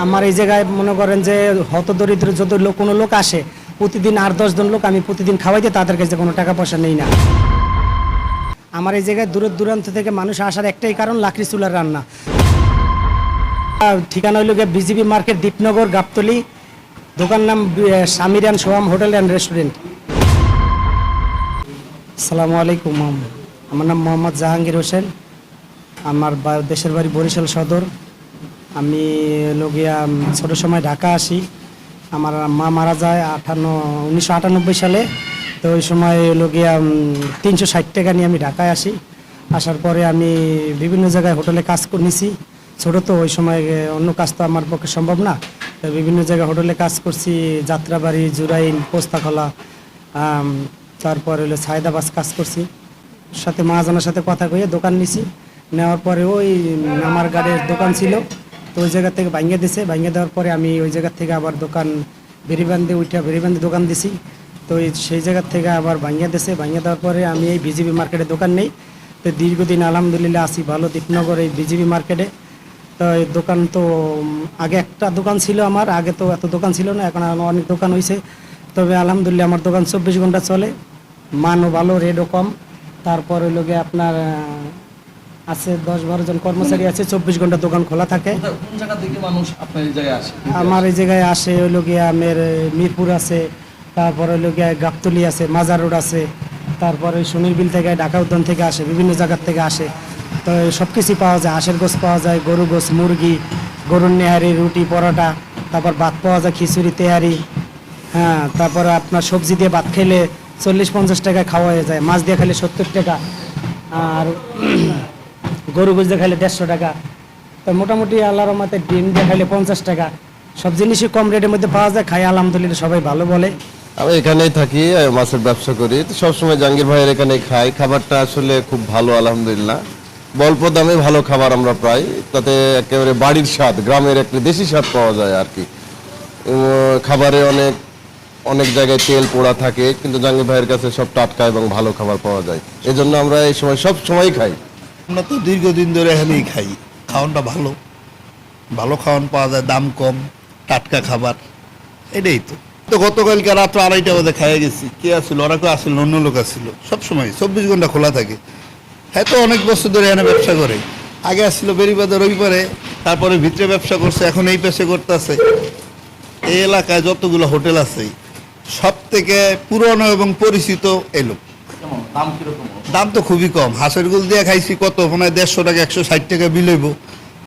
আমার এই জায়গায় মনে করেন যে হতদরিদ্র যদি কোনো লোক আসে, প্রতিদিন 8-10 জন লোক আমি প্রতিদিন খাওয়াইতে, তাদের কাছে কোনো টাকা পয়সা নেই না। আমার এই জায়গায় দূর দূরান্ত থেকে মানুষ আসার একটাই কারণ, লাকড়ি চুলার রান্না। ঠিকানা হইল গিয়ে বিজিবি মার্কেট, দীপনগর, গাবতলী। দোকান নাম Samir and Soham hotel and restaurant. আসসালামু আলাইকুম। আমার নাম মোহাম্মদ জাহাঙ্গীর হোসেন। আমার দেশের বাড়ি বরিশাল সদর। আমি লগিয়া ছোটো সময় ঢাকা আসি। আমার মা মারা যায় 1998 সালে। তো ওই সময় লগিয়া 360 টাকা নিয়ে আমি ঢাকায় আসি। আসার পরে আমি বিভিন্ন জায়গায় হোটেলে কাজ নিছি। ছোটো তো ওই সময় অন্য কাজ তো আমার পক্ষে সম্ভব না। তো বিভিন্ন জায়গায় হোটেলে কাজ করছি, যাত্রাবাড়ি, জুরাইন, পোস্তাখলা, তারপরে হলো সায়দাবাস কাজ করছি। সাথে মহাজনের সাথে কথা কয়ে দোকান নিছি। নেওয়ার পরে ওই আমার গাড়ির দোকান ছিল, তো ওই জায়গা থেকে ভাঙিয়ে দিছে। ভাঙিয়ে দেওয়ার পরে আমি ওই জায়গা থেকে আবার দোকান বেরিবান্ধে দোকান দিছি। তো সেই জায়গার থেকে আবার ভাঙিয়ে দিছে। ভাঙিয়ে দেওয়ার পরে আমি এই বিজিবি মার্কেটে দোকান নেই। তো দীর্ঘদিন আলহামদুলিল্লাহ আসি ভালো দীপনগর এই বিজিবি মার্কেটে। তো এই দোকান তো আগে একটা দোকান ছিল আমার, আগে তো এত দোকান ছিল না, এখন অনেক দোকান হয়েছে। তবে আলহামদুলিল্লাহ আমার দোকান 24 ঘন্টা চলে, মানও ভালো, রেটও কম। তারপর ওই লোকে আপনার আছে 10-12 জন কর্মচারী আছে, 24 ঘন্টা দোকান খোলা থাকে। কোন জায়গা থেকে মানুষ আপনার এই জায়গায় আসে? আমার এই জায়গায় আসে ওই লোকে আমার মিরপুর আছে, তারপর ওই লোকে গাবতলী আছে, মাজার রোড আছে, তারপরে সুনীল বিল থেকে, ঢাকা উদ্যান থেকে আসে, বিভিন্ন জায়গার থেকে আসে। তো সব কিছুই পাওয়া যায়। হাঁসের গোস পাওয়া যায়, গরু গোস, মুরগি, গরুর নেহারি, রুটি, পরোটা, তারপর ভাত পাওয়া যায়, খিচুড়ি, তেহারি। হ্যাঁ, তারপরে আপনার সবজি দিয়ে ভাত খেলে 40-50 টাকায় খাওয়া হয়ে যায়। মাছ দিয়ে খেলে 70 টাকা, আর গরু গোস দিয়ে খাইলে 150 টাকা। তো মোটামুটি আল্লাহর রহমতে ডিম দিয়ে খাইলে 50 টাকা। সব জিনিসই কম রেটের মধ্যে পাওয়া যায়। খাই আলহামদুলিল্লাহ, সবাই ভালো বলে। আমি এখানেই থাকি, মাছের ব্যবসা করি। তো সবসময় জাহাঙ্গীর ভাইয়ের এখানে খাই। খাবারটা আসলে খুব ভালো আলহামদুলিল্লাহ। অল্প দামে ভালো খাবার আমরা পাই, তাতে একেবারে বাড়ির স্বাদ, গ্রামের একটা দেশি স্বাদ পাওয়া যায় আর কি। খাবারে অনেক অনেক জায়গায় তেল পোড়া থাকে, কিন্তু জাহাঙ্গীর ভাইয়ের কাছে সব টাটকা এবং ভালো খাবার পাওয়া যায়। এজন্য আমরা এই সময় সব সময় খাই। আমরা তো দীর্ঘদিন ধরে এখানেই খাই। খাওয়ানটা ভালো, ভালো খাওয়ান পাওয়া যায়, দাম কম, টাটকা খাবার, এটাই তো। তো গতকালকে রাত্র 2:30 বাজে খাইয়ে গেছি। কে আসছিল? ওরা কেউ আসছিল, অন্য লোক আসছিল। সবসময় 24 ঘন্টা খোলা থাকে। হ্যাঁ, তো অনেক বছর ধরে এখানে ব্যবসা করে। আগে আসছিল বেরিবাজার রবিবারে, তারপরে ভিতরে ব্যবসা করছে, এখন এই পেশে করতেছে। এই এলাকায় যতগুলো হোটেল আছে, সব থেকে পুরনো এবং পরিচিত এই লোক। দাম কিরকম? দাম তো খুবই কম। হাঁসের গুল দিয়ে খাইছি কত, মানে 150 টাকা, 160 টাকা বিল হইব।